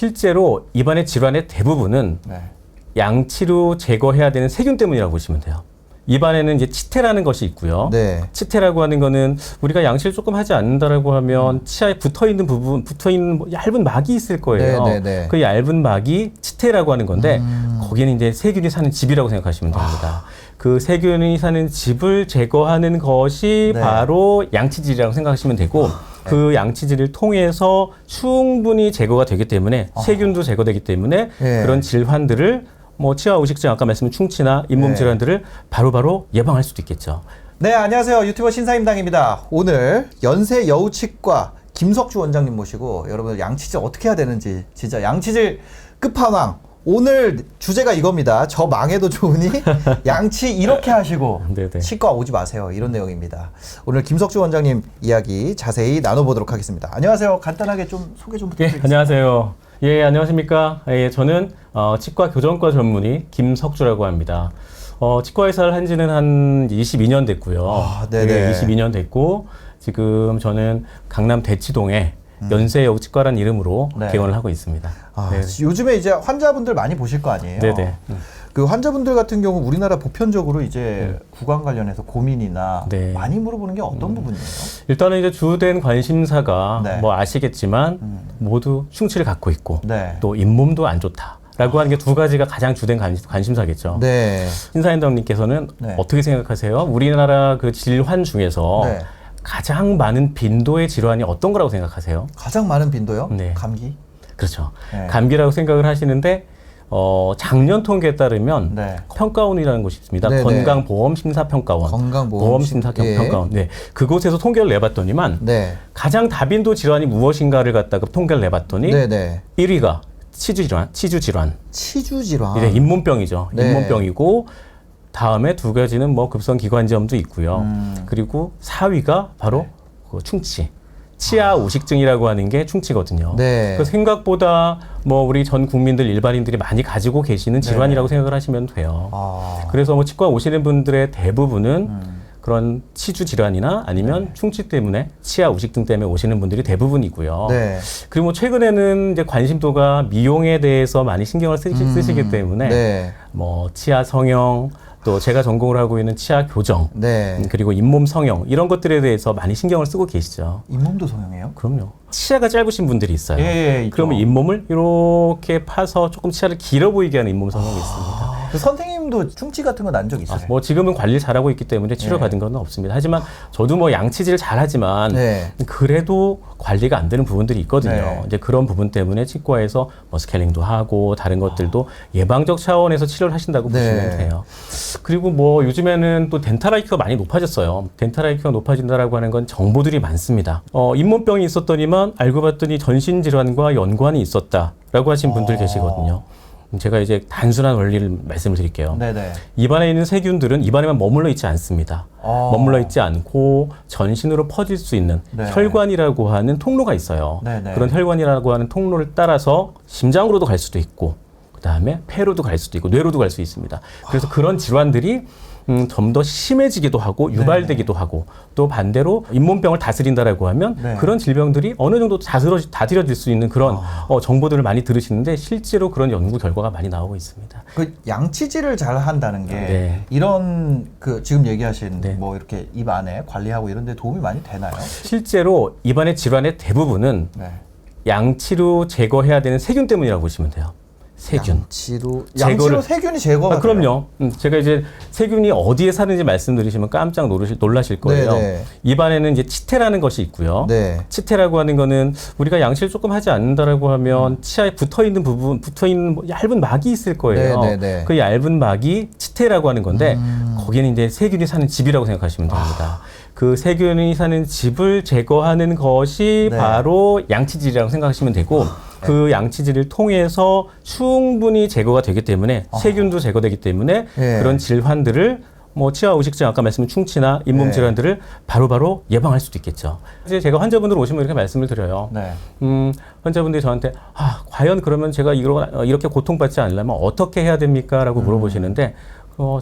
실제로 입안의 질환의 대부분은 양치로 제거해야 되는 세균 때문이라고 보시면 돼요. 입안에는 이제 치태라는 것이 있고요. 치태라고 하는 거는 우리가 양치를 조금 하지 않는다라고 하면 치아에 붙어있는 부분, 붙어있는 얇은 막이 있을 거예요. 그 얇은 막이 치태라고 하는 건데 거기는 이제 세균이 사는 집이라고 생각하시면 됩니다. 그 세균이 사는 집을 제거하는 것이 바로 양치질이라고 생각하시면 되고 그 양치질을 통해서 충분히 제거가 되기 때문에 세균도 제거되기 때문에 그런 질환들을 뭐 치아 의식증 아까 말씀드린 충치나 잇몸 질환들을 바로바로 예방할 수도 있겠죠. 네, 안녕하세요. 유튜버 신사임당입니다. 오늘 연세 여우치과 김석주 원장님 모시고 여러분들 양치질 어떻게 해야 되는지 진짜 양치질 끝판왕. 오늘 주제가 이겁니다. 저 망해도 좋으니 양치 이렇게 하시고 치과 오지 마세요. 이런 내용입니다. 오늘 김석주 원장님 이야기 자세히 나눠보도록 하겠습니다. 안녕하세요. 간단하게 좀 소개 좀 부탁드리겠습니다. 안녕하세요. 안녕하십니까. 저는 치과 교정과 전문의 김석주라고 합니다. 치과 의사를 한 지는 한 22년 됐고요. 22년 됐고 지금 저는 강남 대치동에 연세 여우치과라는 이름으로 개원을 하고 있습니다. 요즘에 이제 환자분들 많이 보실 거 아니에요? 그 환자분들 같은 경우 우리나라 보편적으로 이제 구강 관련해서 고민이나 많이 물어보는 게 어떤 부분이에요? 일단은 이제 주된 관심사가 뭐 아시겠지만 모두 충치를 갖고 있고 또 잇몸도 안 좋다. 라고 하는 게 두 가지가 가장 주된 관심사겠죠. 신사임당님께서는 어떻게 생각하세요? 우리나라 그 질환 중에서 가장 많은 빈도의 질환이 어떤 거라고 생각하세요? 가장 많은 빈도요? 감기? 그렇죠. 감기라고 생각을 하시는데 작년 통계에 따르면 평가원이라는 곳이 있습니다. 건강보험심사평가원. 보험심사평가원. 그곳에서 통계를 내봤더니만 가장 다빈도 질환이 무엇인가를 갖다가 통계를 내봤더니 1위가 치주질환. 잇몸병이죠. 잇몸병이고 다음에 두 가지는 뭐 급성기관지염도 있고요. 그리고 4위가 바로 그 충치. 치아 우식증이라고 하는 게 충치거든요. 그래서 생각보다 뭐 우리 전 국민들 일반인들이 많이 가지고 계시는 질환이라고 생각을 하시면 돼요. 그래서 뭐 치과 오시는 분들의 대부분은 그런 치주 질환이나 아니면 충치 때문에 치아 우식증 때문에 오시는 분들이 대부분이고요. 그리고 뭐 최근에는 이제 관심도가 미용에 대해서 많이 신경을 쓰시기 때문에 뭐 치아 성형 또 제가 전공을 하고 있는 치아 교정, 그리고 잇몸 성형 이런 것들에 대해서 많이 신경을 쓰고 계시죠. 잇몸도 성형해요? 그럼요. 치아가 짧으신 분들이 있어요. 그러면 잇몸을 이렇게 파서 조금 치아를 길어 보이게 하는 잇몸 성형이 있습니다. 그 선생님도 충치 같은 거 난 적 있으세요? 뭐 지금은 관리를 잘하고 있기 때문에 치료받은 건 없습니다. 하지만 저도 뭐 양치질 잘하지만 그래도 관리가 안 되는 부분들이 있거든요. 이제 그런 부분 때문에 치과에서 뭐 스케일링도 하고 다른 것들도 예방적 차원에서 치료를 하신다고 보시면 돼요. 그리고 뭐 요즘에는 또 덴탈 IQ가 많이 높아졌어요. 덴탈 IQ가 높아진다라고 하는 건 정보들이 많습니다. 잇몸병이 있었더니만 알고 봤더니 전신 질환과 연관이 있었다라고 하신 분들 계시거든요. 제가 이제 단순한 원리를 말씀을 드릴게요. 입안에 있는 세균들은 입안에만 머물러 있지 않습니다. 머물러 있지 않고 전신으로 퍼질 수 있는 혈관이라고 하는 통로가 있어요. 그런 혈관이라고 하는 통로를 따라서 심장으로도 갈 수도 있고 그다음에 폐로도 갈 수도 있고 뇌로도 갈 수 있습니다. 그래서 그런 질환들이 좀 더 심해지기도 하고 유발되기도 하고 또 반대로 잇몸병을 다스린다라고 하면 그런 질병들이 어느 정도 다스려질 수 있는 그런 정보들을 많이 들으시는데 실제로 그런 연구 결과가 많이 나오고 있습니다. 그 양치질을 잘 한다는 게 이런 그 지금 얘기하신 뭐 이렇게 입 안에 관리하고 이런 데 도움이 많이 되나요? 실제로 입안의 질환의 대부분은 양치로 제거해야 되는 세균 때문이라고 보시면 돼요. 세균. 양치로 세균이 제거가 그럼요. 제가 이제 세균이 어디에 사는지 말씀드리시면 깜짝 놀라실 거예요. 입안에는 이제 치태라는 것이 있고요. 치태라고 하는 거는 우리가 양치를 조금 하지 않는다라고 하면 치아에 붙어있는 부분, 붙어있는 얇은 막이 있을 거예요. 그 얇은 막이 치태라고 하는 건데 거기는 이제 세균이 사는 집이라고 생각하시면 됩니다. 그 세균이 사는 집을 제거하는 것이 바로 양치질이라고 생각하시면 되고 그 양치질을 통해서 충분히 제거가 되기 때문에 세균도 제거되기 때문에 그런 질환들을 뭐 치아 의식증 아까 말씀드린 충치나 잇몸 질환들을 바로바로 예방할 수도 있겠죠. 이제 제가 환자분들 오시면 이렇게 말씀을 드려요. 환자분들이 저한테 과연 그러면 제가 이렇게 고통받지 않으려면 어떻게 해야 됩니까? 라고 물어보시는데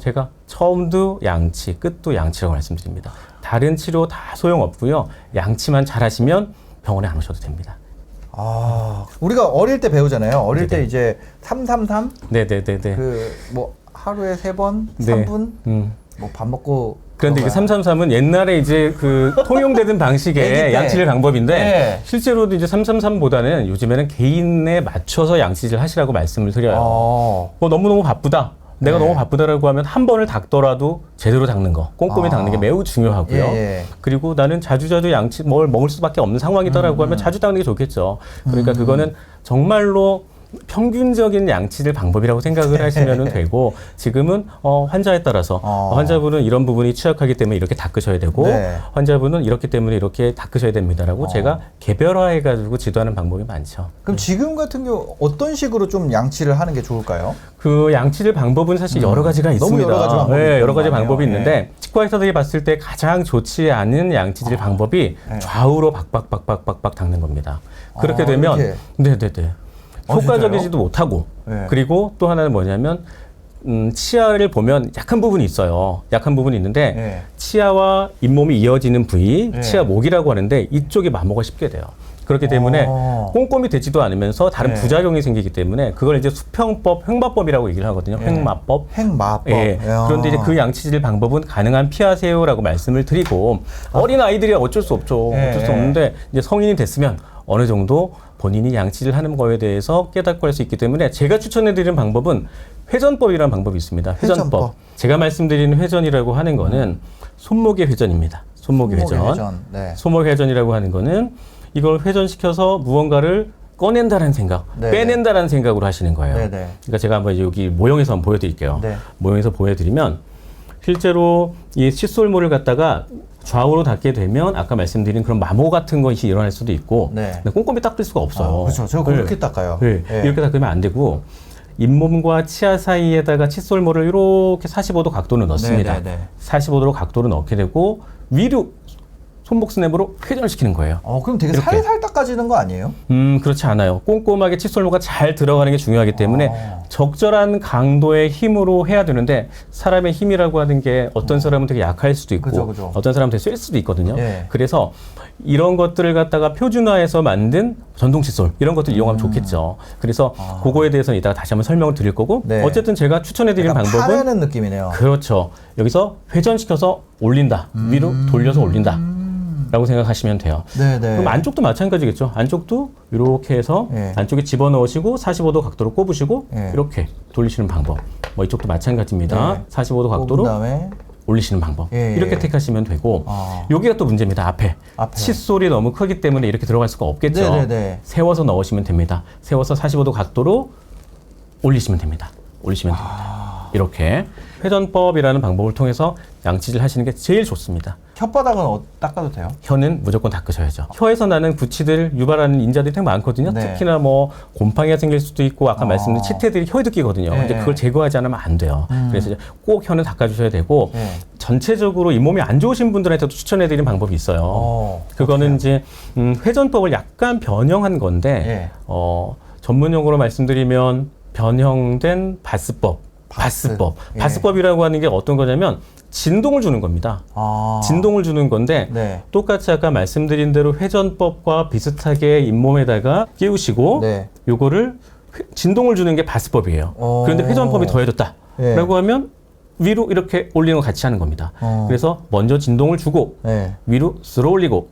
제가 처음도 양치, 끝도 양치라고 말씀드립니다. 다른 치료 다 소용없고요. 양치만 잘하시면 병원에 안 오셔도 됩니다. 우리가 어릴 때 배우잖아요. 어릴 네네. 때 이제 333? 네네네네. 뭐 하루에 3번, 네. 3분? 뭐 밥 먹고. 그런데 이게 333은 옛날에 이제 그 통용되던 아기 방식의 때. 양치질 방법인데 네. 실제로도 이제 333보다는 요즘에는 개인에 맞춰서 양치질 하시라고 말씀을 드려요. 너무너무 바쁘다. 내가 네. 너무 바쁘다라고 하면 한 번을 닦더라도 제대로 닦는 거, 꼼꼼히 닦는 게 매우 중요하고요. 예. 그리고 나는 자주자주 양치 뭘 먹을 수밖에 없는 상황이다라고 하면 자주 닦는 게 좋겠죠. 그러니까 그거는 정말로 평균적인 양치질 방법이라고 생각을 하시면 되고 지금은 환자에 따라서 환자분은 이런 부분이 취약하기 때문에 이렇게 닦으셔야 되고 네. 환자분은 이렇기 때문에 이렇게 닦으셔야 됩니다라고 제가 개별화해가지고 지도하는 방법이 많죠. 그럼 지금 같은 경우 어떤 식으로 좀 양치를 하는 게 좋을까요? 그 양치질 방법은 사실 여러 가지가 있습니다. 너무 여러 가지 방법이 네, 여러 가지 있는 거 방법이 아니에요? 있는데 치과 의사들이 봤을 때 가장 좋지 않은 양치질 방법이 좌우로 박박박박박 닦는 겁니다. 그렇게 되면 이렇게? 네네네. 효과적이지도 못하고 네. 그리고 또 하나는 뭐냐면 치아를 보면 약한 부분이 있어요. 약한 부분이 있는데 네. 치아와 잇몸이 이어지는 부위, 네. 치아 목이라고 하는데 이쪽이 마모가 쉽게 돼요. 그렇기 때문에 꼼꼼히 되지도 않으면서 다른 네. 부작용이 생기기 때문에 그걸 이제 수평법, 횡마법이라고 얘기를 하거든요. 횡마법. 횡마법. 예. 그런데 이제 그 양치질 방법은 가능한 피하세요라고 말씀을 드리고 어린 아이들이 어쩔 수 없죠. 어쩔 수 없는데 이제 성인이 됐으면 어느 정도 본인이 양치를 하는 거에 대해서 깨닫고 할 수 있기 때문에 제가 추천해드리는 방법은 회전법이라는 방법이 있습니다. 회전법. 제가 말씀드리는 회전이라고 하는 거는 손목의 회전입니다. 손목의 회전. 네. 손목 회전이라고 하는 거는 이걸 회전시켜서 무언가를 꺼낸다는 생각, 네네. 빼낸다는 생각으로 하시는 거예요. 네네. 그러니까 제가 한번 여기 모형에서 한번 보여드릴게요. 네. 모형에서 보여드리면 실제로 이 칫솔모를 갖다가 좌우로 닿게 되면 아까 말씀드린 그런 마모 같은 것이 일어날 수도 있고 네. 근데 꼼꼼히 닦을 수가 없어요. 그렇죠. 제가 그렇게 닦아요. 네. 네. 이렇게 닦으면 안 되고 잇몸과 치아 사이에다가 칫솔모를 이렇게 45도 각도로 넣습니다. 네네네. 45도로 각도로 넣게 되고 위로 손목 스냅으로 회전시키는 거예요. 그럼 되게 이렇게. 살살 닦아지는 거 아니에요? 그렇지 않아요. 꼼꼼하게 칫솔모가 잘 들어가는 게 중요하기 때문에 적절한 강도의 힘으로 해야 되는데 사람의 힘이라고 하는 게 어떤 사람은 되게 약할 수도 있고 그죠. 어떤 사람은 되게 셀 수도 있거든요. 네. 그래서 이런 것들을 갖다가 표준화해서 만든 전동 칫솔 이런 것들 이용하면 좋겠죠. 그래서 그거에 대해서는 이따가 다시 한번 설명을 드릴 거고 네. 어쨌든 제가 추천해드리는 방법은 파내는 느낌이네요. 그렇죠. 여기서 회전시켜서 올린다. 위로 돌려서 올린다. 라고 생각하시면 돼요. 네네. 그럼 안쪽도 마찬가지겠죠. 안쪽도 이렇게 해서 네. 안쪽에 집어넣으시고 45도 각도로 꼽으시고 네. 이렇게 돌리시는 방법. 뭐 이쪽도 마찬가지입니다. 네. 45도 각도로 그다음에 올리시는 방법. 예, 이렇게 예. 택하시면 되고 여기가 또 문제입니다. 앞에. 칫솔이 너무 크기 때문에 이렇게 들어갈 수가 없겠죠. 네네네. 세워서 넣으시면 됩니다. 세워서 45도 각도로 올리시면 됩니다. 올리시면 됩니다. 이렇게 회전법이라는 방법을 통해서 양치질 하시는 게 제일 좋습니다. 혓바닥은 닦아도 돼요? 혀는 무조건 닦으셔야죠. 혀에서 나는 구취들 유발하는 인자들이 되게 많거든요. 네. 특히나 뭐 곰팡이가 생길 수도 있고 아까 말씀드린 치태들이 혀에도 끼거든요. 네. 근데 그걸 제거하지 않으면 안 돼요. 그래서 이제 꼭 혀는 닦아주셔야 되고 네. 전체적으로 잇몸이 안 좋으신 분들한테도 추천해드리는 방법이 있어요. 그거는 이제 회전법을 약간 변형한 건데 전문용어로 말씀드리면 변형된 바스법. 바스법이라고 하는 게 어떤 거냐면 진동을 주는 겁니다. 진동을 주는 건데 네. 똑같이 아까 말씀드린 대로 회전법과 비슷하게 잇몸에다가 끼우시고 요거를 진동을 주는 게 바스법이에요. 그런데 회전법이 더해졌다 라고 하면 위로 이렇게 올리는 거 같이 하는 겁니다. 그래서 먼저 진동을 주고 위로 쓸어 올리고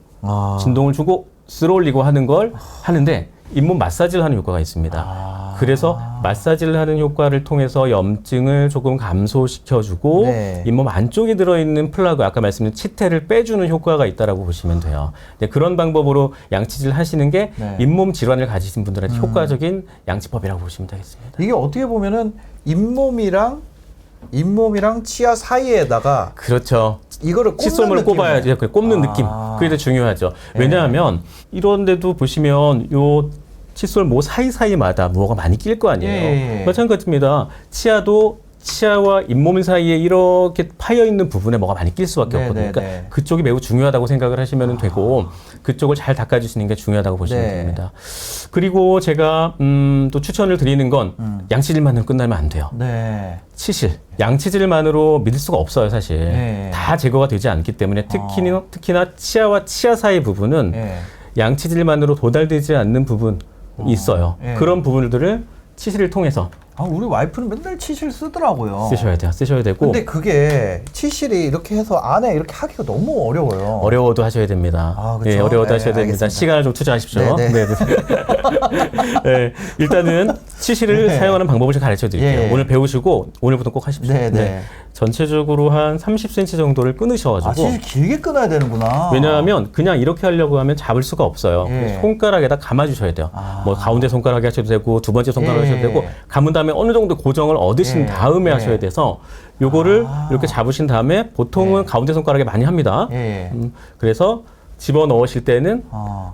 진동을 주고 쓸어 올리고 하는 걸 하는데 잇몸 마사지를 하는 효과가 있습니다. 그래서 마사지를 하는 효과를 통해서 염증을 조금 감소시켜주고 잇몸 안쪽에 들어있는 플라그, 아까 말씀드린 치태를 빼주는 효과가 있다고 보시면 돼요. 그런 방법으로 양치질 하시는 게 잇몸 질환을 가지신 분들한테 효과적인 양치법이라고 보시면 되겠습니다. 이게 어떻게 보면은 잇몸이랑 치아 사이에다가 그렇죠. 이거를 칫솔물을 꼽아야지 꼽는 느낌. 그게 더 중요하죠. 왜냐하면 이런 데도 보시면 요 칫솔 모 사이사이마다 뭐가 많이 낄 거 아니에요. 마찬가지입니다. 치아와 잇몸 사이에 이렇게 파여 있는 부분에 뭐가 많이 낄 수밖에 없거든요. 그러니까 그쪽이 매우 중요하다고 생각을 하시면 되고 그쪽을 잘 닦아주시는 게 중요하다고 보시면 됩니다. 그리고 제가 또 추천을 드리는 건 양치질만으로 끝나면 안 돼요. 치실, 양치질만으로 믿을 수가 없어요, 사실. 다 제거가 되지 않기 때문에 특히나 치아와 치아 사이 부분은 양치질만으로 도달되지 않는 부분이 있어요. 예. 그런 부분들을 치실을 통해서 우리 와이프는 맨날 치실 쓰더라고요. 쓰셔야 돼요. 쓰셔야 되고. 근데 그게 치실이 이렇게 해서 안에 이렇게 하기가 너무 어려워요. 어려워도 하셔야 됩니다. 그렇죠? 예, 어려워도 네, 하셔야 됩니다. 알겠습니다. 시간을 좀 투자하십시오. 네, 네. 네, 일단은 치실을 네. 사용하는 방법을 좀 가르쳐 드릴게요. 예. 오늘 배우시고 오늘부터 꼭 하십시오. 네, 네. 전체적으로 한 30cm 정도를 끊으셔가지고. 치실 길게 끊어야 되는구나. 왜냐하면 그냥 이렇게 하려고 하면 잡을 수가 없어요. 예. 손가락에다 감아주셔야 돼요. 뭐 가운데 손가락에 하셔도 되고 두 번째 손가락에 예. 하셔도 되고 감은 다음에 어느 정도 고정을 얻으신 예. 다음에 예. 하셔야 돼서 요거를 이렇게 잡으신 다음에 보통은 예. 가운데 손가락에 많이 합니다. 예. 그래서 집어 넣으실 때는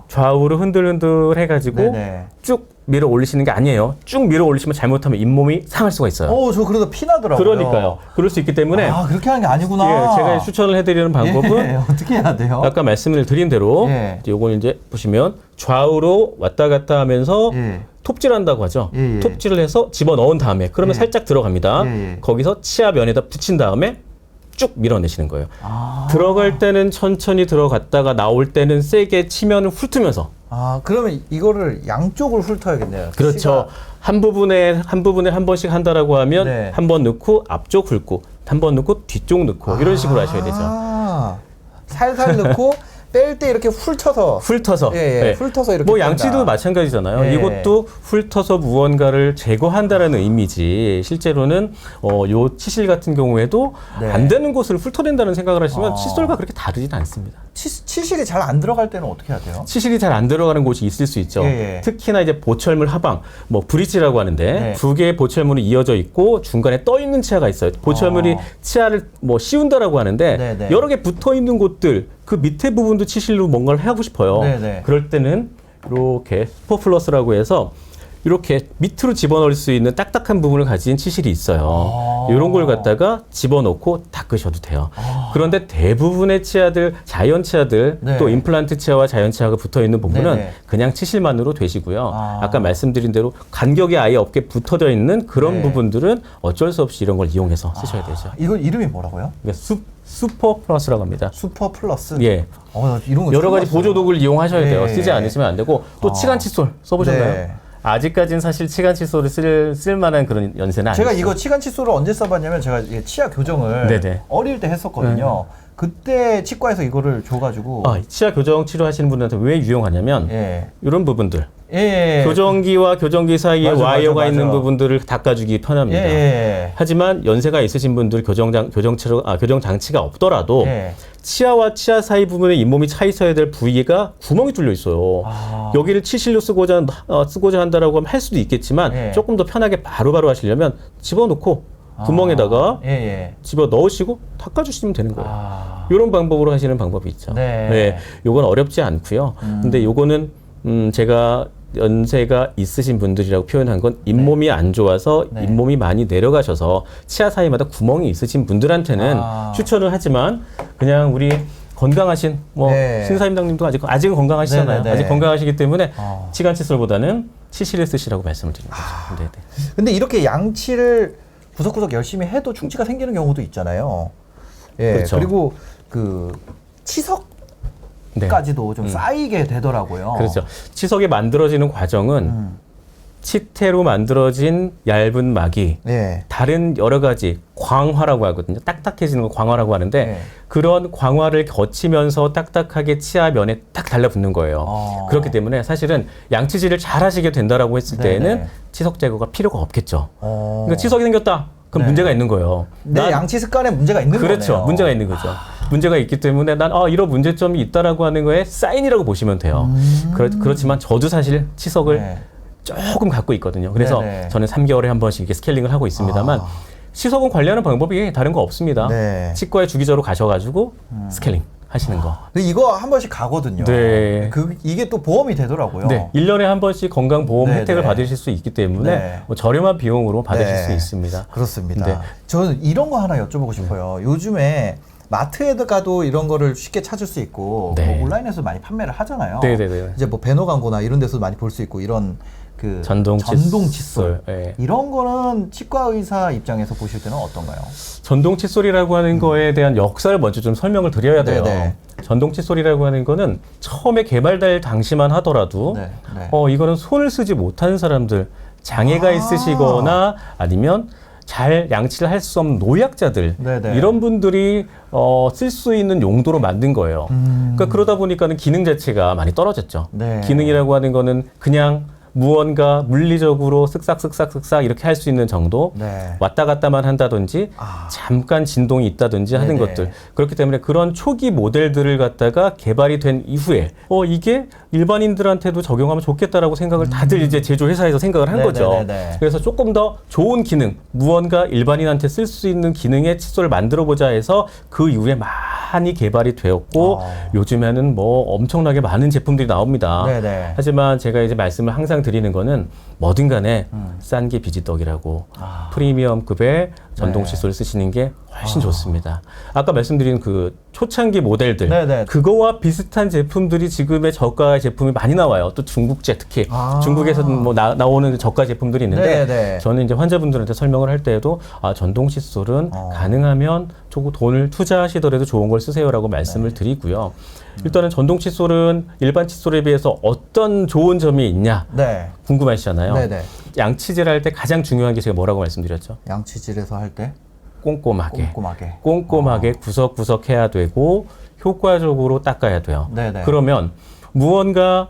좌우로 흔들흔들 해가지고 네네. 쭉 밀어 올리시는 게 아니에요. 쭉 밀어 올리시면 잘못하면 잇몸이 상할 수가 있어요. 저 그러다 피 나더라고요. 그러니까요. 그럴 수 있기 때문에 그렇게 하는 게 아니구나. 예, 제가 추천을 해드리는 방법은 예, 어떻게 해야 돼요? 아까 말씀을 드린 대로 예. 요건 이제 보시면 좌우로 왔다 갔다 하면서 예. 톱질한다고 하죠. 예, 예. 톱질을 해서 집어 넣은 다음에 그러면 예. 살짝 들어갑니다. 예, 예. 거기서 치아 면에다 붙인 다음에 쭉 밀어내시는 거예요. 들어갈 때는 천천히 들어갔다가 나올 때는 세게 치면은 훑으면서. 그러면 이거를 양쪽을 훑어야겠네요. 그렇죠. 한 부분에 한 번씩 한다라고 하면 네. 한 번 넣고 앞쪽 훑고 한 번 넣고 뒤쪽 넣고 이런 식으로 하셔야 되죠. 살살 넣고 뺄 때 이렇게 훑어서 훑어서. 예, 훑어서 이렇게 뭐 뺀다. 양치도 마찬가지잖아요. 예. 이것도 훑어서 무언가를 제거한다라는 의미지. 실제로는 요 치실 같은 경우에도 네. 안 되는 곳을 훑어낸다는 생각을 하시면 칫솔과 그렇게 다르진 않습니다. 치실이 잘 안 들어갈 때는 어떻게 해야 돼요? 치실이 잘 안 들어가는 곳이 있을 수 있죠. 예. 특히나 이제 보철물 하방, 뭐 브릿지라고 하는데 네. 두 개의 보철물이 이어져 있고 중간에 떠 있는 치아가 있어요. 보철물이 치아를 뭐 씌운다라고 하는데 네, 네. 여러 개 붙어 있는 곳들 그 밑에 부분도 치실로 뭔가를 하고 싶어요. 네, 네. 그럴 때는 이렇게 스포플러스라고 해서 이렇게 밑으로 집어넣을 수 있는 딱딱한 부분을 가진 치실이 있어요. 이런 걸 갖다가 집어넣고 닦으셔도 돼요. 그런데 대부분의 치아들, 자연 치아들, 네. 또 임플란트 치아와 자연 치아가 붙어 있는 부분은 네, 네. 그냥 치실만으로 되시고요. 아까 말씀드린 대로 간격이 아예 없게 붙어져 있는 그런 네. 부분들은 어쩔 수 없이 이런 걸 이용해서 쓰셔야 되죠. 이거 이름이 뭐라고요? 그러니까 슈퍼 플러스라고 합니다. 슈퍼 플러스. 예. 나 이런 거 여러 처음 가지 봤어요. 보조 도구를 이용하셔야 돼요. 예. 쓰지 않으시면 안 되고 또 치간 칫솔 써보셨나요? 네. 아직까지는 사실 치간 칫솔을 쓸 만한 그런 연세는 아니죠. 제가 이거 치간 칫솔을 언제 써봤냐면 제가 이게 치아 교정을 네네. 어릴 때 했었거든요. 그때 치과에서 이거를 줘가지고 치아 교정 치료하시는 분들한테 왜 유용하냐면 예. 이런 부분들 예. 교정기와 교정기 사이에 맞아, 와이어가 맞아, 있는 맞아. 부분들을 닦아주기 편합니다. 예. 하지만 연세가 있으신 분들 교정 장치가 없더라도 예. 치아와 치아 사이 부분에 잇몸이 차 있어야 될 부위가 구멍이 뚫려 있어요. 여기를 치실로 쓰고자 한다라고 하면 할 수도 있겠지만 예. 조금 더 편하게 바로바로 하시려면 집어넣고 구멍에다가 집어 넣으시고 닦아주시면 되는 거예요. 이런 방법으로 하시는 방법이 있죠. 네. 요건 어렵지 않고요. 근데 요거는 제가 연세가 있으신 분들이라고 표현한 건 잇몸이 안 좋아서 잇몸이 많이 내려가셔서 치아 사이마다 구멍이 있으신 분들한테는 추천을 하지만 그냥 우리 건강하신 신사임당님도 아직은 건강하시잖아요. 네네네. 아직 건강하시기 때문에 치간 칫솔보다는 치실을 쓰시라고 말씀을 드린 거죠. 네네. 근데 이렇게 양치를 구석구석 열심히 해도 충치가 생기는 경우도 있잖아요. 예. 그렇죠. 그리고 그 치석까지도 좀 쌓이게 되더라고요. 그렇죠. 치석이 만들어지는 과정은 치태로 만들어진 얇은 막이 다른 여러 가지 광화라고 하거든요. 딱딱해지는 걸 광화라고 하는데 그런 광화를 거치면서 딱딱하게 치아 면에 딱 달라붙는 거예요. 그렇기 때문에 사실은 양치질을 잘 하시게 된다라고 했을 때에는 치석 제거가 필요가 없겠죠. 그러니까 치석이 생겼다. 그럼 문제가 있는 거예요. 내 양치 습관에 문제가 있는 거네요. 그렇죠. 문제가 있는 거죠. 문제가 있기 때문에 난 이런 문제점이 있다라고 하는 거에 사인이라고 보시면 돼요. 그렇지만 저도 사실 치석을 조금 갖고 있거든요. 그래서 저는 3개월에 한 번씩 이렇게 스케일링을 하고 있습니다만 치석은 관리하는 방법이 다른 거 없습니다. 치과에 주기적으로 가셔가지고 스케일링 하시는 거. 이거 한 번씩 가거든요. 이게 또 보험이 되더라고요. 1년에 한 번씩 건강보험 혜택을 받으실 수 있기 때문에 뭐 저렴한 비용으로 받으실 수 있습니다. 그렇습니다. 저는 이런 거 하나 여쭤보고 싶어요. 요즘에 마트에 가도 이런 거를 쉽게 찾을 수 있고 뭐 온라인에서 많이 판매를 하잖아요. 이제 뭐 배너 광고나 이런 데서도 많이 볼 수 있고 이런 그 전동 칫솔. 네. 이런 거는 치과 의사 입장에서 보실 때는 어떤가요? 전동 칫솔이라고 하는 거에 대한 역사를 먼저 좀 설명을 드려야 돼요. 네네. 전동 칫솔이라고 하는 거는 처음에 개발될 당시만 하더라도 네, 네. 이거는 손을 쓰지 못하는 사람들, 장애가 있으시거나 아니면 잘 양치를 할 수 없는 노약자들 네네. 이런 분들이 쓸 수 있는 용도로 만든 거예요. 그러니까 그러다 보니까는 기능 자체가 많이 떨어졌죠. 네. 기능이라고 하는 거는 그냥 무언가 물리적으로 쓱싹쓱싹쓱싹 이렇게 할 수 있는 정도, 네. 왔다 갔다만 한다든지 잠깐 진동이 있다든지 하는 네네. 것들. 그렇기 때문에 그런 초기 모델들을 갖다가 개발이 된 이후에 이게 일반인들한테도 적용하면 좋겠다라고 생각을 다들 이제 제조회사에서 생각을 한 거죠. 네네네네. 그래서 조금 더 좋은 기능, 무언가 일반인한테 쓸 수 있는 기능의 칫솔을 만들어보자 해서 그 이후에 많이 개발이 되었고 요즘에는 뭐 엄청나게 많은 제품들이 나옵니다. 네네. 하지만 제가 이제 말씀을 항상 드리는 거는 뭐든 간에 싼 게 비지떡이라고 프리미엄급의 전동 네. 칫솔 쓰시는 게 훨씬 좋습니다. 아까 말씀드린 그 초창기 모델들 네네. 그거와 비슷한 제품들이 지금의 저가 제품이 많이 나와요. 또 중국제 특히 중국에서는 뭐 나오는 저가 제품들이 있는데 네네. 저는 이제 환자분들한테 설명을 할 때에도 전동 칫솔은 가능하면 조금 돈을 투자하시더라도 좋은 걸 쓰세요라고 말씀을 드리고요. 일단은 전동 칫솔은 일반 칫솔에 비해서 어떤 좋은 점이 있냐 네. 궁금하시잖아요. 네네. 양치질 할 때 가장 중요한 게 제가 뭐라고 말씀드렸죠? 양치질에서 할 때 꼼꼼하게 구석구석 해야 되고 효과적으로 닦아야 돼요. 네네. 그러면 무언가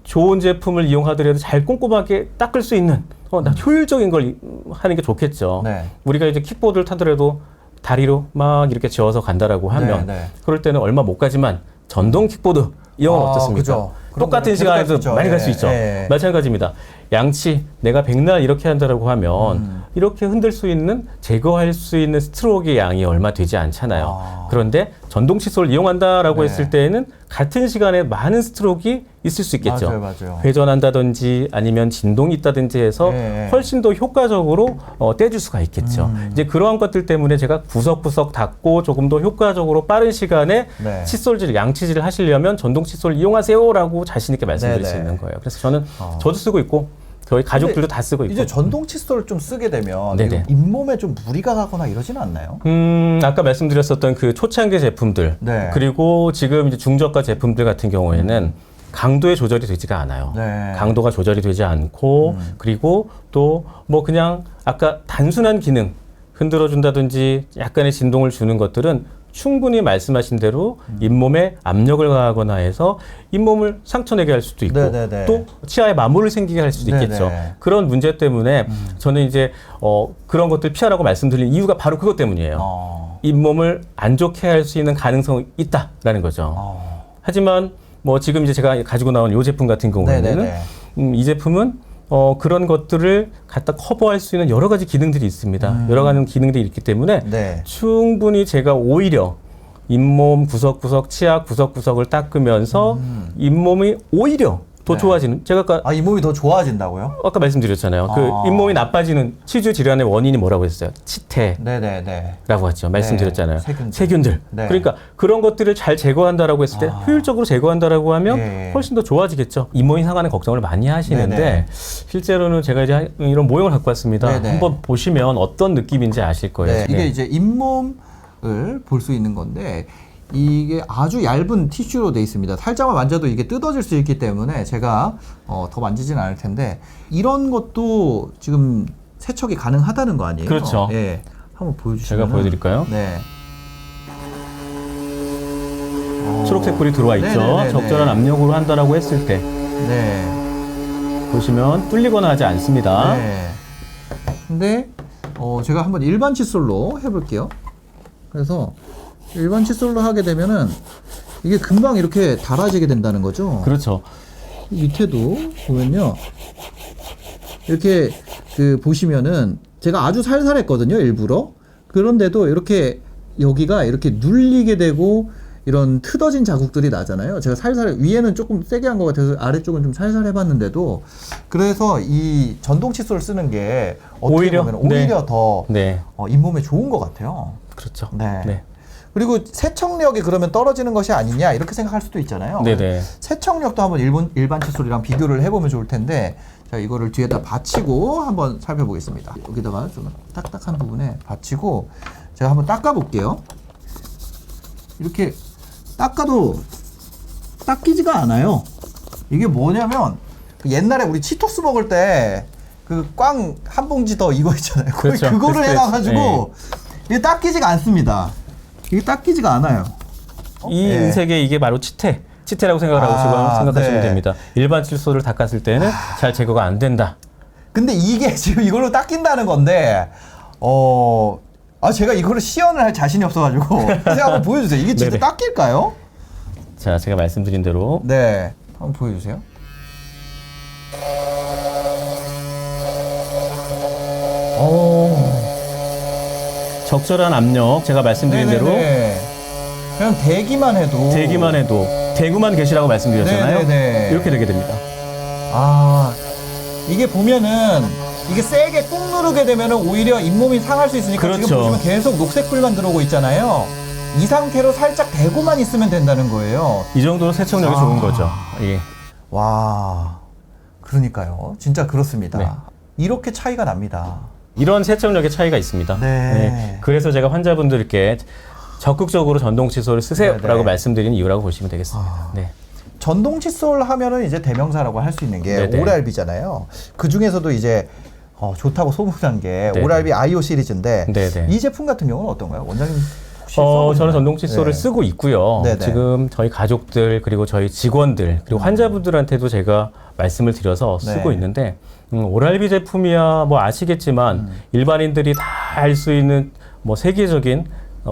좋은 제품을 이용하더라도 잘 꼼꼼하게 닦을 수 있는 나 효율적인 걸 하는 게 좋겠죠. 네. 우리가 이제 킥보드를 타더라도 다리로 막 이렇게 지어서 간다라고 하면 네. 그럴 때는 얼마 못 가지만 전동 킥보드 이용은 어떻습니까? 그죠. 똑같은 시간에도 많이 갈 수 있죠. 마찬가지입니다. 양치 내가 백날 이렇게 한다라고 하면 이렇게 흔들 수 있는 제거할 수 있는 스트로크의 양이 얼마 되지 않잖아요. 그런데 전동 칫솔을 이용한다라고 했을 때에는 같은 시간에 많은 스트로크가 있을 수 있겠죠. 맞아요. 회전한다든지 아니면 진동이 있다든지 해서 훨씬 더 효과적으로 떼줄 수가 있겠죠. 이제 그러한 것들 때문에 제가 구석구석 닦고 조금 더 효과적으로 빠른 시간에 칫솔질, 양치질을 하시려면 전동 칫솔 이용하세요라고 자신 있게 말씀드릴 수 있는 거예요. 그래서 저는 저도 쓰고 있고 저희 가족들도 다 쓰고 있고. 이제 전동 칫솔을 좀 쓰게 되면 네네. 잇몸에 좀 무리가 가거나 이러지는 않나요? 아까 말씀드렸었던 그 초창기 제품들 네. 그리고 지금 이제 중저가 제품들 같은 경우에는 강도의 조절이 되지가 않아요. 네. 강도가 조절이 되지 않고 그리고 또 뭐 그냥 아까 단순한 기능 흔들어 준다든지 약간의 진동을 주는 것들은 충분히 말씀하신 대로 잇몸에 압력을 가하거나 해서 잇몸을 상처내게 할 수도 있고 네네네. 또 치아에 마모를 생기게 할 수도 있겠죠. 네네. 그런 문제 때문에 저는 이제 그런 것들 피하라고 말씀드린 이유가 바로 그것 때문이에요. 잇몸을 안 좋게 할 수 있는 가능성이 있다라는 거죠. 하지만 뭐 지금 이제 제가 가지고 나온 이 제품 같은 경우에는 이 제품은 그런 것들을 갖다 커버할 수 있는 여러 가지 기능들이 있습니다. 여러 가지 기능들이 있기 때문에 충분히 제가 오히려 잇몸 구석구석, 치아 구석구석을 닦으면서 잇몸이 오히려 더 좋아지는. 제가 아까 잇몸이 더 좋아진다고요? 아까 말씀드렸잖아요. 그 잇몸이 나빠지는 치주 질환의 원인이 뭐라고 했어요? 치태라고 했죠. 말씀드렸잖아요. 세균들. 그러니까 그런 것들을 잘 제거한다라고 했을 때 효율적으로 제거한다라고 하면 훨씬 더 좋아지겠죠. 잇몸이 상하는 걱정을 많이 하시는데 실제로는 제가 이제 이런 모형을 갖고 왔습니다. 한번 보시면 어떤 느낌인지 아실 거예요. 이게 이제 잇몸을 볼 수 있는 건데 이게 아주 얇은 티슈로 돼 있습니다. 살짝만 만져도 이게 뜯어질 수 있기 때문에 제가 더 만지진 않을 텐데 이런 것도 지금 세척이 가능하다는 거 아니에요? 그렇죠. 예, 한번 보여주시면 제가 보여드릴까요? 네. 초록색 불이 들어와 있죠. 네네네네. 적절한 압력으로 한다라고 했을 때 보시면 뚫리거나 하지 않습니다. 근데 제가 한번 일반 칫솔로 해볼게요. 그래서 일반 칫솔로 하게 되면은 이게 금방 이렇게 닳아지게 된다는 거죠. 그렇죠. 밑에도 보면요. 이렇게 보시면은 제가 아주 살살 했거든요. 일부러. 그런데도 이렇게 여기가 이렇게 눌리게 되고 이런 트어진 자국들이 나잖아요. 제가 살살 위에는 조금 세게 한 것 같아서 아래쪽은 좀 살살 해봤는데도 그래서 이 전동 칫솔 쓰는 게 어떻게 보면 오히려 더 잇몸에 좋은 것 같아요. 그렇죠. 네. 그리고 세척력이 그러면 떨어지는 것이 아니냐 이렇게 생각할 수도 있잖아요. 네네. 세척력도 한번 일반 칫솔이랑 비교를 해보면 좋을 텐데 자 이거를 뒤에다 받치고 한번 살펴보겠습니다. 여기다가 좀 딱딱한 부분에 받치고 제가 한번 닦아볼게요. 이렇게 닦아도 닦이지가 않아요. 이게 뭐냐면 옛날에 우리 치토스 먹을 때 그 꽝 한 봉지 더 이거 있잖아요. 그렇죠. 그거를 해놔가지고 네. 이게 닦이지가 않습니다. 이게 닦이지가 않아요. 이 네. 은색의 이게 바로 치태라고 생각하시면 네. 됩니다. 일반 칫솔을 닦았을 때는 잘 제거가 안 된다. 근데 이게 지금 이걸로 닦인다는 건데 제가 이거를 시연을 할 자신이 없어가지고 제가 한번 보여주세요. 이게 진짜 네네. 닦일까요? 자, 제가 말씀드린 대로 네, 한번 보여주세요. 적절한 압력, 제가 말씀드린 대로 그냥 대기만 해도 대구만 계시라고 말씀드렸잖아요. 네네네. 이렇게 되게 됩니다. 이게 보면은 이게 세게 꾹 누르게 되면은 오히려 잇몸이 상할 수 있으니까 그렇죠. 지금 보시면 계속 녹색불만 들어오고 있잖아요. 이 상태로 살짝 대고만 있으면 된다는 거예요. 이 정도로 세척력이 좋은 거죠. 예. 와, 그러니까요. 진짜 그렇습니다. 네. 이렇게 차이가 납니다. 이런 세척력의 차이가 있습니다. 네. 그래서 제가 환자분들께 적극적으로 전동 칫솔을 쓰세요라고 네네. 말씀드린 이유라고 보시면 되겠습니다. 네. 전동 칫솔 하면은 이제 대명사라고 할 수 있는 게 네네. 오랄비잖아요. 그 중에서도 이제 좋다고 소문난 게 네네. 오랄비 아이오 시리즈인데 네네. 이 제품 같은 경우는 어떤가요? 원장님 혹시 써보셨나요? 저는 전동 칫솔을 네. 쓰고 있고요. 네네. 지금 저희 가족들 그리고 저희 직원들 그리고 환자분들한테도 제가 말씀을 드려서 쓰고 네. 있는데 오랄비 제품이야 뭐 아시겠지만 일반인들이 다 알 수 있는 뭐 세계적인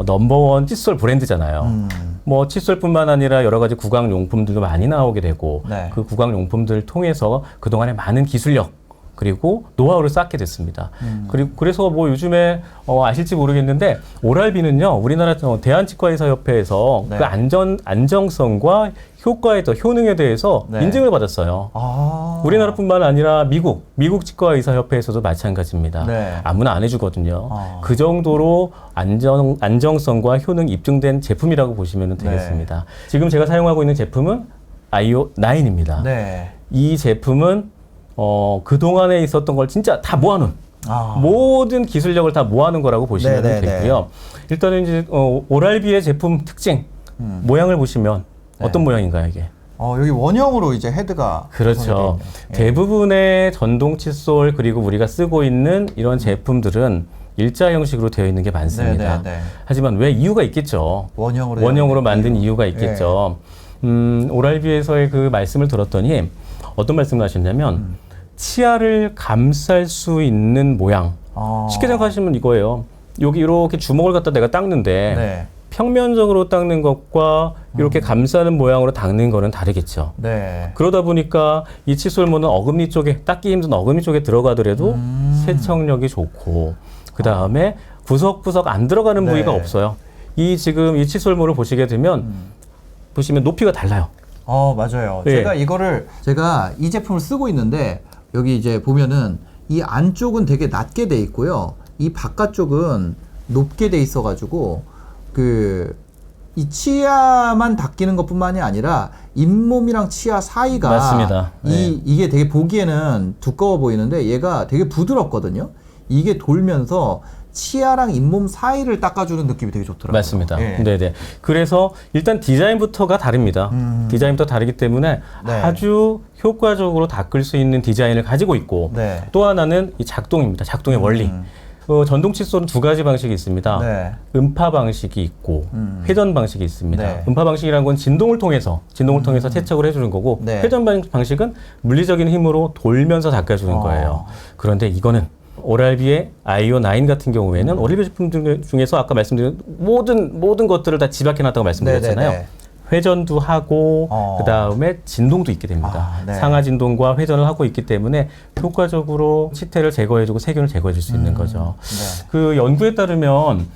넘버원 칫솔 브랜드잖아요. 뭐 칫솔뿐만 아니라 여러 가지 구강용품들도 많이 나오게 되고 네. 그 구강용품들을 통해서 그동안에 많은 기술력 그리고 노하우를 쌓게 됐습니다. 그래서 뭐 요즘에 아실지 모르겠는데 오랄비는요 우리나라 대한치과의사협회에서 네. 그 안정성과 효과에 더 효능에 대해서 네. 인증을 받았어요. 우리나라뿐만 아니라 미국 치과의사협회에서도 마찬가지입니다. 네. 아무나 안 해주거든요. 그 정도로 안정성과 효능 입증된 제품이라고 보시면 되겠습니다. 지금 제가 사용하고 있는 제품은 아이오 9입니다. 네. 이 제품은 그동안에 있었던 걸 진짜 다 모아놓은 모든 기술력을 다 모아놓은 거라고 보시면 네네네. 되고요. 일단은 이제 오랄비의 제품 특징 모양을 보시면 어떤 모양인가요, 이게? 여기 원형으로 이제 헤드가 그렇죠. 구성이 되어 있네요. 대부분의 전동 칫솔 그리고 우리가 쓰고 있는 이런 제품들은 일자 형식으로 되어 있는 게 많습니다. 네네네. 하지만 왜 이유가 있겠죠. 원형으로 만든 이유가 있겠죠. 오랄비에서의 그 말씀을 들었더니 어떤 말씀을 하셨냐면 치아를 감쌀 수 있는 모양. 쉽게 생각하시면 이거예요. 여기 이렇게 주먹을 갖다 내가 닦는데 네. 평면적으로 닦는 것과 이렇게 감싸는 모양으로 닦는 거는 다르겠죠. 네. 그러다 보니까 이 칫솔모는 어금니 쪽에 닦기 힘든 어금니 쪽에 들어가더라도 세척력이 좋고 그 다음에 구석구석 안 들어가는 네. 부위가 없어요. 지금 이 칫솔모를 보시게 되면 보시면 높이가 달라요. 맞아요. 네. 제가 이 제품을 쓰고 있는데 여기 이제 보면은 이 안쪽은 되게 낮게 돼 있고요. 이 바깥쪽은 높게 돼 있어 가지고 이 치아만 닦이는 것뿐만이 아니라 잇몸이랑 치아 사이가 맞습니다. 이게 되게 보기에는 두꺼워 보이는데 얘가 되게 부드럽거든요. 이게 돌면서 치아랑 잇몸 사이를 닦아주는 느낌이 되게 좋더라고요. 맞습니다. 예. 네네. 그래서 일단 디자인부터가 다릅니다. 디자인부터 다르기 때문에 네. 아주 효과적으로 닦을 수 있는 디자인을 가지고 있고 네. 또 하나는 이 작동입니다. 작동의 원리. 전동 칫솔은 두 가지 방식이 있습니다. 네. 음파 방식이 있고 회전 방식이 있습니다. 네. 음파 방식이라는 건 진동을 통해서 세척을 해주는 거고 네. 회전 방식은 물리적인 힘으로 돌면서 닦아주는 거예요. 그런데 이거는 오랄비의 아이오 9 같은 경우에는 오랄비 제품 중에서 아까 말씀드린 모든 것들을 다 집약해놨다고 말씀드렸잖아요. 네네네. 회전도 하고 그 다음에 진동도 있게 됩니다. 네. 상하 진동과 회전을 하고 있기 때문에 효과적으로 치태를 제거해주고 세균을 제거해줄 수 있는 거죠. 네. 그 연구에 따르면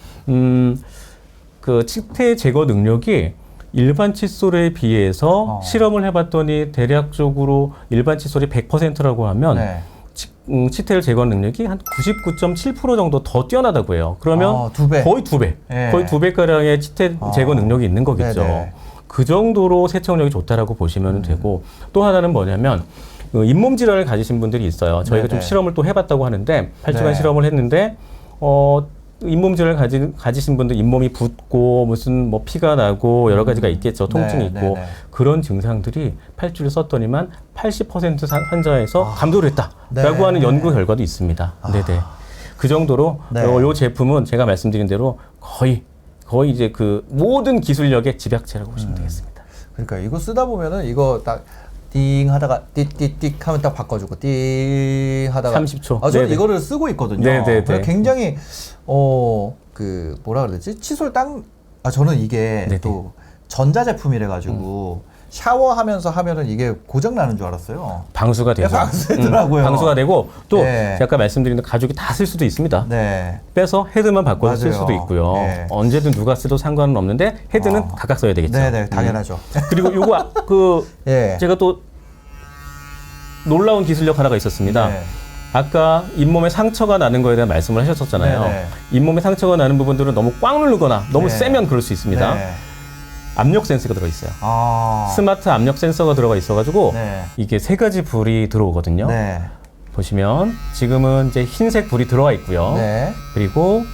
그 치태 제거 능력이 일반 칫솔에 비해서 실험을 해봤더니 대략적으로 일반 칫솔이 100%라고 하면 네. 치태를 제거 능력이 한 99.7% 정도 더 뛰어나다고 해요. 그러면 2배. 거의 2배. 예. 거의 2배가량의 치태 제거 능력이 있는 거겠죠. 네네. 그 정도로 세척력이 좋다라고 보시면 되고, 또 하나는 뭐냐면 그 잇몸 질환을 가지신 분들이 있어요. 저희가 좀 네네. 실험을 또 해봤다고 하는데 8주간 네. 실험을 했는데 잇몸 질환을 가지신 분들 잇몸이 붓고 무슨 뭐 피가 나고 여러 가지가 있겠죠. 통증이 있고 네네. 그런 증상들이 8주를 썼더니만 80% 환자에서 감소를 했다라고 네. 하는 연구 결과도 있습니다. 네네. 그 정도로 네. 요 제품은 제가 말씀드린 대로 거의 이제 그 모든 기술력의 집약체라고 보시면 되겠습니다. 그러니까 이거 쓰다 보면은 이거 딱 띵 하다가 띡띡띡 하면 딱 바꿔주고 띵 하다가 30초. 저는 네네. 이거를 쓰고 있거든요. 네네네. 그래서 굉장히 그 뭐라 그러지? 칫솔 저는 이게 네네. 또 전자 제품이래 가지고 샤워하면서 하면은 이게 고장 나는 줄 알았어요. 방수가 되죠. 방수되더라고요. 방수가 되고 또 네. 제가 아까 말씀드린 대로 가족이 다 쓸 수도 있습니다. 네. 빼서 헤드만 바꿔서 쓸 맞아요. 수도 있고요. 네. 언제든 누가 써도 상관은 없는데 헤드는 각각 써야 되겠죠. 네네, 당연하죠. 그리고 요거 예. 제가 또 놀라운 기술력 하나가 있었습니다. 네. 아까 잇몸에 상처가 나는 거에 대한 말씀을 하셨었잖아요. 네네. 잇몸에 상처가 나는 부분들은 너무 꽉 누르거나 너무 네. 세면 그럴 수 있습니다. 네. 압력 센서가 들어있어요. 아. 스마트 압력 센서가 들어가 있어가지고 네. 이게 3가지 불이 들어오거든요. 네. 보시면 지금은 이제 흰색 불이 들어가 있고요. 네. 그리고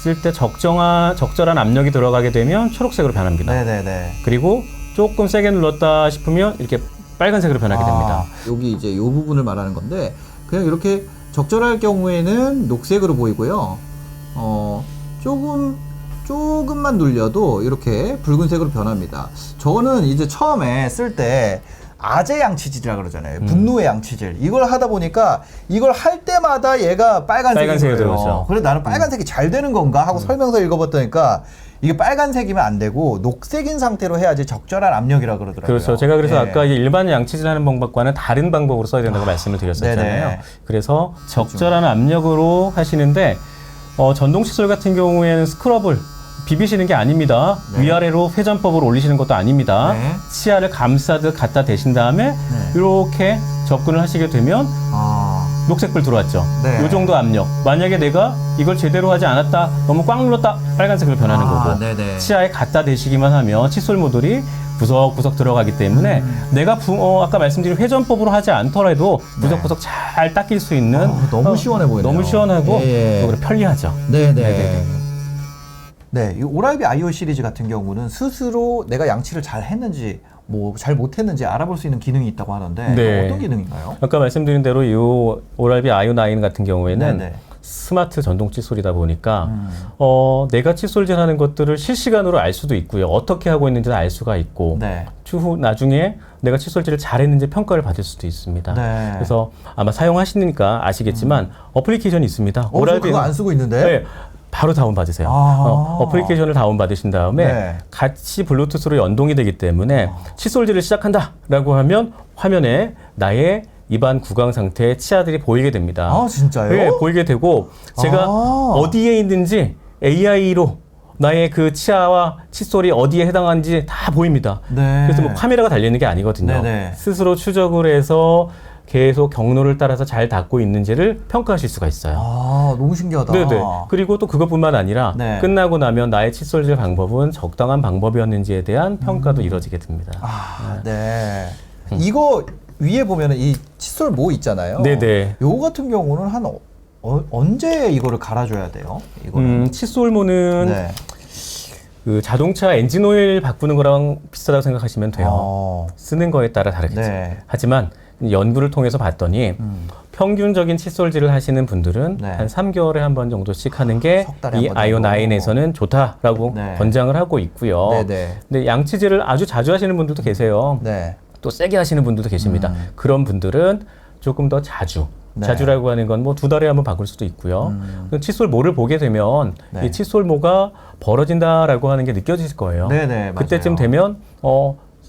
쓸 때 적절한 압력이 들어가게 되면 초록색으로 변합니다. 네네네. 그리고 조금 세게 눌렀다 싶으면 이렇게 빨간색으로 변하게 됩니다. 여기 이제 이 부분을 말하는 건데 그냥 이렇게 적절할 경우에는 녹색으로 보이고요. 조금만 눌려도 이렇게 붉은색으로 변합니다. 저는 이제 처음에 쓸 때 아재 양치질이라 그러잖아요. 분노의 양치질. 이걸 하다 보니까 이걸 할 때마다 얘가 빨간색이 들어오죠. 그래서 나는 빨간색이 잘 되는 건가 하고 설명서 읽어봤더니까 이게 빨간색이면 안 되고 녹색인 상태로 해야지 적절한 압력이라 그러더라고요. 그렇죠. 제가 그래서 예. 아까 일반 양치질 하는 방법과는 다른 방법으로 써야 된다고 말씀을 드렸었잖아요. 네네. 그래서 적절한 압력으로 하시는데 전동 칫솔 같은 경우에는 스크럽을 비비시는 게 아닙니다. 네. 위아래로 회전법으로 올리시는 것도 아닙니다. 네. 치아를 감싸듯 갖다 대신 다음에 이렇게 접근을 하시게 되면 녹색불 들어왔죠. 네. 이 정도 압력. 만약에 내가 이걸 제대로 하지 않았다, 너무 꽉 눌렀다, 빨간색으로 변하는 거고. 네네. 치아에 갖다 대시기만 하면 칫솔 모듈이 구석구석 들어가기 때문에 내가 아까 말씀드린 회전법으로 하지 않더라도 구석구석 잘 닦일 수 있는 너무 시원해 보이네요. 너무 시원하고 예. 또 편리하죠. 네네. 네, 이 오랄비 아이오 시리즈 같은 경우는 스스로 내가 양치를 잘 했는지 뭐 잘 못했는지 알아볼 수 있는 기능이 있다고 하는데 네. 어떤 기능인가요? 아까 말씀드린 대로 이 오랄비 아이오 9 같은 경우에는 네네. 스마트 전동 칫솔이다 보니까 내가 칫솔질 하는 것들을 실시간으로 알 수도 있고요. 어떻게 하고 있는지를 알 수가 있고 네. 추후 나중에 내가 칫솔질을 잘했는지 평가를 받을 수도 있습니다. 네. 그래서 아마 사용하시니까 아시겠지만 어플리케이션이 있습니다. 저 그거 안 쓰고 있는데. 네, 바로 다운받으세요. 어플리케이션을 다운받으신 다음에 네. 같이 블루투스로 연동이 되기 때문에 칫솔질을 시작한다라고 하면 화면에 나의 입안 구강 상태의 치아들이 보이게 됩니다. 아, 진짜요? 네, 보이게 되고 제가 어디에 있는지 AI로 나의 그 치아와 칫솔이 어디에 해당하는지 다 보입니다. 네. 그래서 뭐 카메라가 달려있는 게 아니거든요. 네네. 스스로 추적을 해서 계속 경로를 따라서 잘 닦고 있는지를 평가하실 수가 있어요. 너무 신기하다. 네네. 그리고 또 그것뿐만 아니라 네. 끝나고 나면 나의 칫솔질 방법은 적당한 방법이었는지에 대한 평가도 이루어지게 됩니다. 네. 이거 위에 보면은 이 칫솔 모 있잖아요. 네네. 요거 같은 경우는 한 언제 이거를 갈아줘야 돼요? 이거는. 칫솔모는 네. 그 자동차 엔진 오일 바꾸는 거랑 비슷하다고 생각하시면 돼요. 쓰는 거에 따라 다르겠죠. 네. 하지만 연구를 통해서 봤더니 평균적인 칫솔질을 하시는 분들은 네. 한 3개월에 한 번 정도씩 하는 게 석 달에 이 한번 아이오 정도. 9에서는 좋다라고 네. 권장을 하고 있고요. 네네. 근데 양치질을 아주 자주 하시는 분들도 계세요. 네. 또 세게 하시는 분들도 계십니다. 그런 분들은 조금 더 자주. 네. 자주라고 하는 건 뭐 2달에 한 번 바꿀 수도 있고요. 칫솔모를 보게 되면 네. 이 칫솔모가 벌어진다라고 하는 게 느껴지실 거예요. 네네, 그때쯤 맞아요. 되면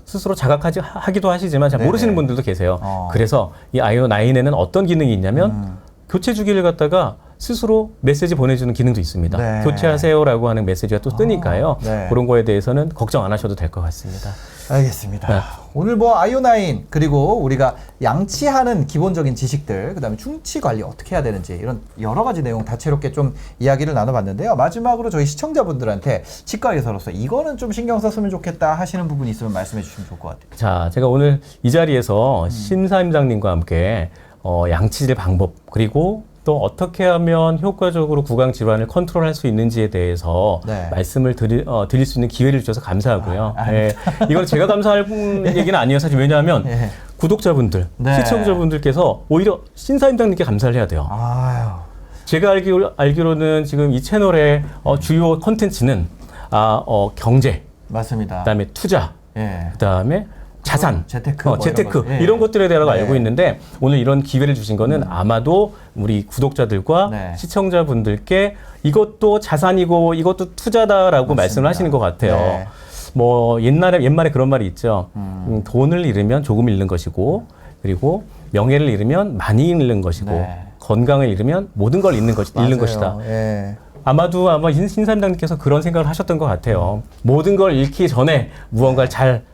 스스로 자각하기도 하시지만 잘 네네. 모르시는 분들도 계세요. 그래서 이 아이오 9에는 어떤 기능이 있냐면 교체 주기를 갖다가 스스로 메시지 보내주는 기능도 있습니다. 네. 교체하세요라고 하는 메시지가 또 뜨니까요. 네. 그런 거에 대해서는 걱정 안 하셔도 될 것 같습니다. 알겠습니다. 네. 오늘 뭐 아이오9 그리고 우리가 양치하는 기본적인 지식들, 그다음에 충치 관리 어떻게 해야 되는지 이런 여러 가지 내용 다채롭게 좀 이야기를 나눠봤는데요. 마지막으로 저희 시청자분들한테 치과 의사로서 이거는 좀 신경 썼으면 좋겠다 하시는 부분이 있으면 말씀해 주시면 좋을 것 같아요. 자, 제가 오늘 이 자리에서 심사임당님과 함께 양치질 방법 그리고 또 어떻게 하면 효과적으로 구강 질환을 컨트롤할 수 있는지에 대해서 네. 말씀을 드릴 수 있는 기회를 주셔서 감사하고요. 네. 이건 제가 감사할 얘기는 아니에요. 사실 왜냐하면 예. 구독자분들, 네. 시청자분들께서 오히려 신사임당님께 감사를 해야 돼요. 아유. 제가 알기로는 지금 이 채널의 주요 컨텐츠는 경제, 맞습니다. 그다음에 투자, 예. 그다음에 자산, 재테크, 뭐 재테크 이런 것. 예. 이런 것들에 대해서 네. 알고 있는데 오늘 이런 기회를 주신 거는 아마도 우리 구독자들과 네. 시청자분들께 이것도 자산이고 이것도 투자다라고 말씀을 하시는 것 같아요. 네. 뭐 옛말에 그런 말이 있죠. 돈을 잃으면 조금 잃는 것이고 그리고 명예를 잃으면 많이 잃는 것이고 네. 건강을 잃으면 모든 걸 잃는 맞아요. 것이다. 예. 아마 신사임당님께서 그런 생각을 하셨던 것 같아요. 모든 걸 잃기 전에 무언가를 잘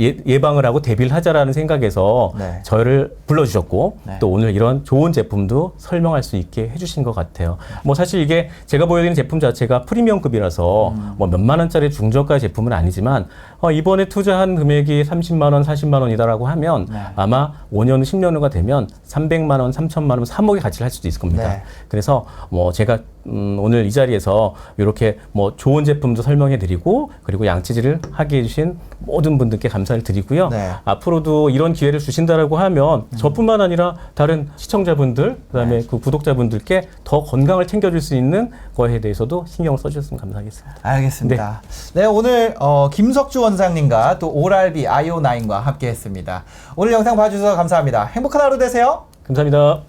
예방을 하고 대비를 하자라는 생각에서 네. 저를 불러주셨고 네. 또 오늘 이런 좋은 제품도 설명할 수 있게 해주신 것 같아요. 뭐 사실 이게 제가 보여드리는 제품 자체가 프리미엄급이라서 뭐 몇만 원짜리 중저가 제품은 아니지만 이번에 투자한 금액이 30만 원, 40만 원이다라고 하면 네. 아마 5년, 10년 후가 되면 300만 원, 3천만 원, 3억의 가치를 할 수도 있을 겁니다. 네. 그래서 뭐 제가 오늘 이 자리에서 이렇게 뭐 좋은 제품도 설명해 드리고 그리고 양치질을 하게 해주신 모든 분들께 감사를 드리고요. 네. 앞으로도 이런 기회를 주신다라고 하면 저뿐만 아니라 다른 시청자분들 그다음에 그 구독자분들께 더 건강을 챙겨줄 수 있는 거에 대해서도 신경을 써주셨으면 감사하겠습니다. 알겠습니다. 네, 오늘 김석주 원장님과 또 오랄비 아이오9과 함께했습니다. 오늘 영상 봐주셔서 감사합니다. 행복한 하루 되세요. 감사합니다.